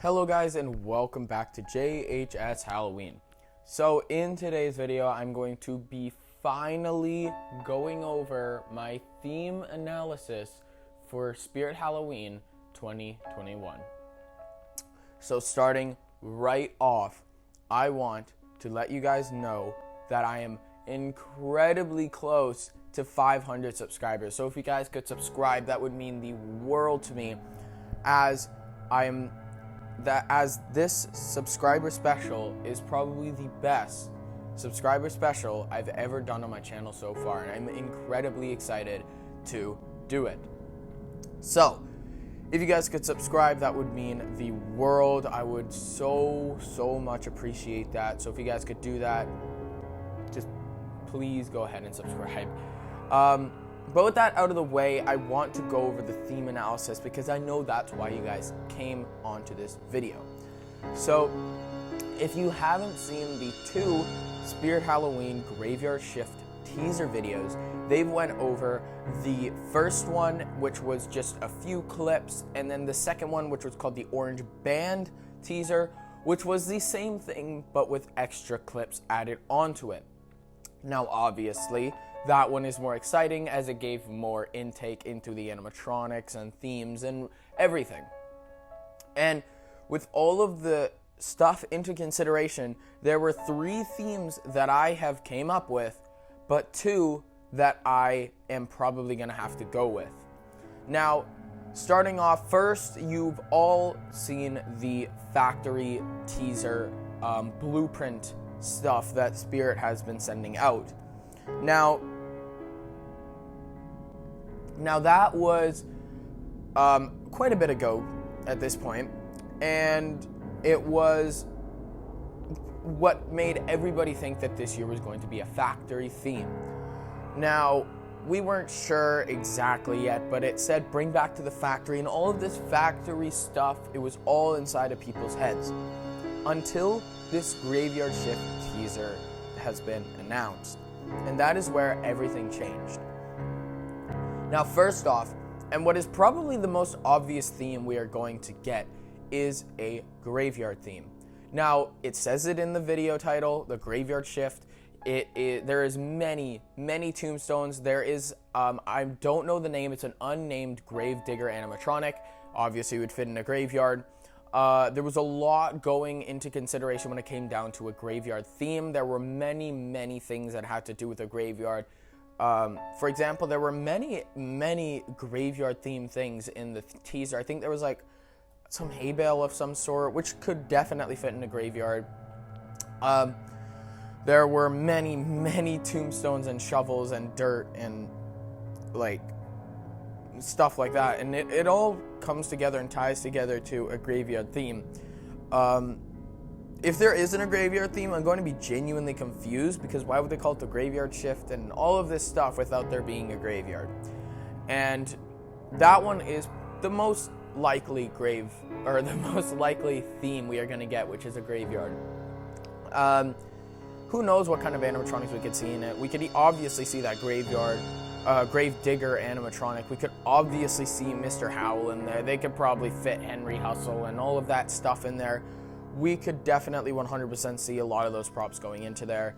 Hello guys and welcome back to JHS Halloween. So in today's video I'm going to be finally going over my theme analysis for Spirit Halloween 2021. So starting right off, I want to let you guys know that I am incredibly close to 500 subscribers. So if you guys could subscribe, that would mean the world to me, as this subscriber special is probably the best subscriber special I've ever done on my channel so far, and I'm incredibly excited to do it. So if you guys could subscribe, that would mean the world. I would so much appreciate that. So if you guys could do that, just please go ahead and subscribe. But with that out of the way, I want to go over the theme analysis because I know that's why you guys came onto this video. So if you haven't seen the two Spirit Halloween Graveyard Shift teaser videos, they've went over the first one, which was just a few clips, and then the second one, which was called the Orange Band teaser, which was the same thing but with extra clips added onto it. Now obviously that one is more exciting as it gave more intake into the animatronics and themes and everything. And with all of the stuff into consideration, there were 3 themes that I have came up with, but 2 that I am probably going to have to go with. Now, starting off first, you've all seen the factory teaser blueprint stuff that Spirit has been sending out. Now that was quite a bit ago at this point, and it was what made everybody think that this year was going to be a factory theme. Now, we weren't sure exactly yet, but it said bring back to the factory, and all of this factory stuff, it was all inside of people's heads until this Graveyard Shift teaser has been announced. And that is where everything changed. Now, first off, and what is probably the most obvious theme we are going to get, is a graveyard theme. Now, it says it in the video title, the Graveyard Shift. There is many tombstones. There is, I don't know the name, it's an unnamed Gravedigger animatronic. Obviously, it would fit in a graveyard. There was a lot going into consideration when it came down to a graveyard theme. There were many things that had to do with a graveyard. For example, there were many graveyard themed things in the teaser. I think there was like some hay bale of some sort, which could definitely fit in a graveyard. There were many tombstones and shovels and dirt and like stuff like that, and it all comes together and ties together to a graveyard theme. If there isn't a graveyard theme, I'm going to be genuinely confused, because why would they call it the Graveyard Shift and all of this stuff without there being a graveyard? And that one is the most likely theme we are going to get, which is a graveyard. Who knows what kind of animatronics we could see in it? We could obviously see that Gravedigger animatronic. We could obviously see Mr. Howell in there. They could probably fit Henry Hustle and all of that stuff in there. We could definitely 100% see a lot of those props going into there.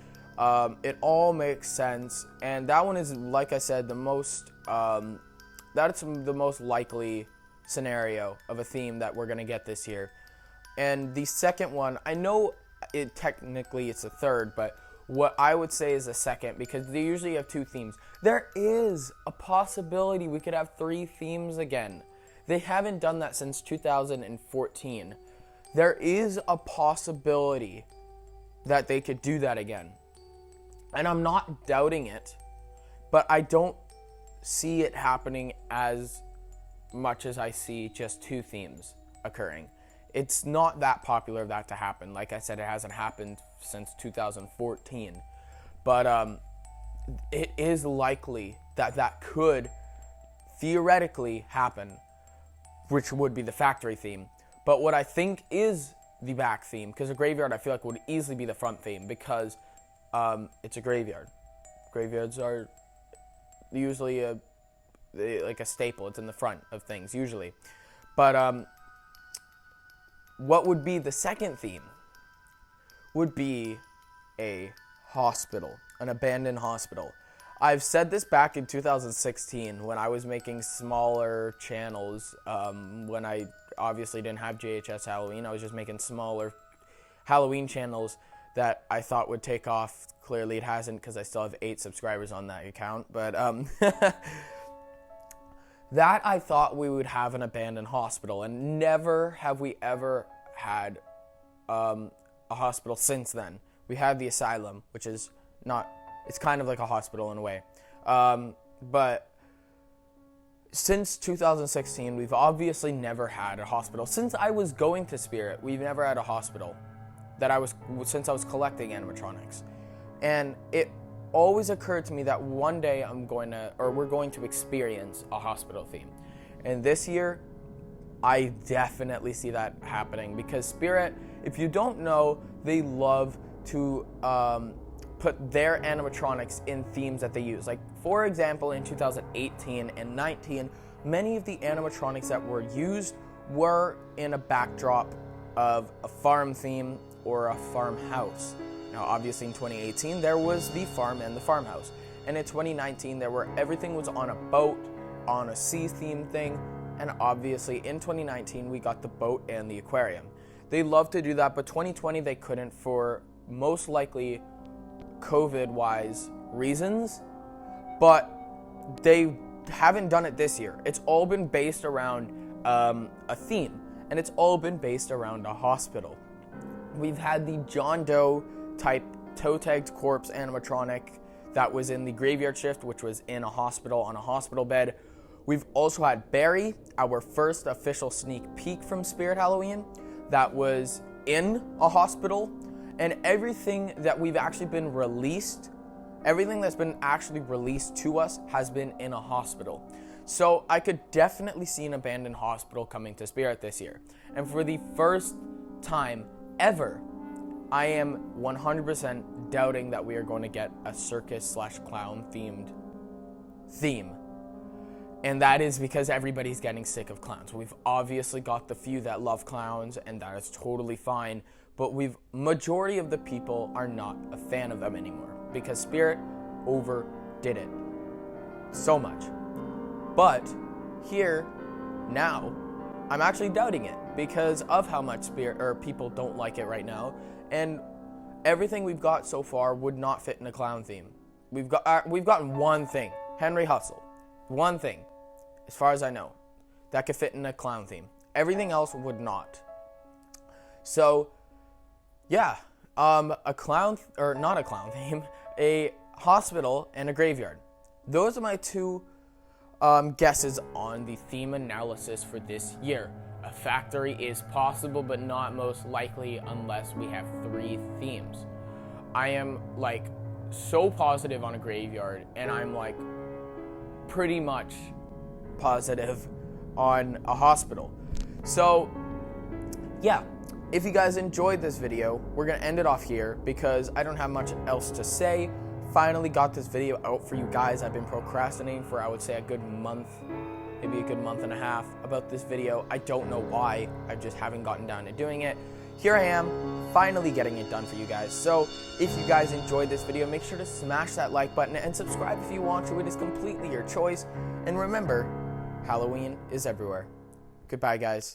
It all makes sense, and that one is, like I said, the most likely scenario of a theme that we're gonna get this year. And the second one, I know technically it's a third, but what I would say is a second, because they usually have 2 themes. There is a possibility we could have 3 themes again. They haven't done that since 2014. There is a possibility that they could do that again. And I'm not doubting it, but I don't see it happening as much as I see just 2 themes occurring. It's not that popular of that to happen. Like I said, it hasn't happened since 2014. But it is likely that could theoretically happen, which would be the factory theme. But what I think is the back theme, because a graveyard I feel like would easily be the front theme, because it's a graveyard. Graveyards are usually like a staple. It's in the front of things usually. But what would be the second theme? Would be a hospital, an abandoned hospital. I've said this back in 2016 when I was making smaller channels, when I obviously didn't have JHS Halloween. I was just making smaller Halloween channels that I thought would take off. Clearly it hasn't, because I still have 8 subscribers on that account. But that I thought we would have an abandoned hospital, and never have we ever had a hospital since then. We had the asylum, which is not, it's kind of like a hospital in a way. But since 2016, we've obviously never had a hospital. Since I was going to Spirit, we've never had a hospital since I was collecting animatronics. And it always occurred to me that one day we're going to experience a hospital theme. And this year, I definitely see that happening, because Spirit, if you don't know, they love to put their animatronics in themes that they use. Like, for example, in 2018 and 19, many of the animatronics that were used were in a backdrop of a farm theme or a farmhouse. Now, obviously in 2018, there was the farm and the farmhouse. And in 2019, everything was on a boat, on a sea theme thing. And obviously in 2019, we got the boat and the aquarium. They love to do that, but 2020, they couldn't, for most likely COVID-wise reasons. But they haven't done it this year. It's all been based around a theme, and it's all been based around a hospital. We've had the John Doe type toe-tagged corpse animatronic that was in the graveyard shift, which was in a hospital on a hospital bed. We've also had Barry, our first official sneak peek from Spirit Halloween, that was in a hospital. And everything that we've actually been released, everything that's been actually released to us has been in a hospital. So I could definitely see an abandoned hospital coming to Spirit this year. And for the first time ever, I am 100% doubting that we are going to get a circus/clown themed theme. And that is because everybody's getting sick of clowns. We've obviously got the few that love clowns, and that is totally fine. But majority of the people are not a fan of them anymore, because Spirit overdid it so much. But here, now, I'm actually doubting it because of how much people don't like it right now. And everything we've got so far would not fit in a clown theme. We've gotten one thing, Henry Hustle. One thing, as far as I know, that could fit in a clown theme. Everything else would not. So, yeah, a clown, or not a clown theme, a hospital and a graveyard. Those are my two guesses on the theme analysis for this year. A factory is possible, but not most likely unless we have 3 themes. I am so positive on a graveyard, and I'm pretty much positive on a hospital. So yeah, if you guys enjoyed this video, we're gonna end it off here because I don't have much else to say. Finally got this video out for you guys. I've been procrastinating for, I would say, a good month, maybe a good month and a half about this video. I don't know why. I just haven't gotten down to doing it. Here I am, finally getting it done for you guys. So if you guys enjoyed this video, make sure to smash that like button and subscribe if you want to. It is completely your choice. And remember, Halloween is everywhere. Goodbye, guys.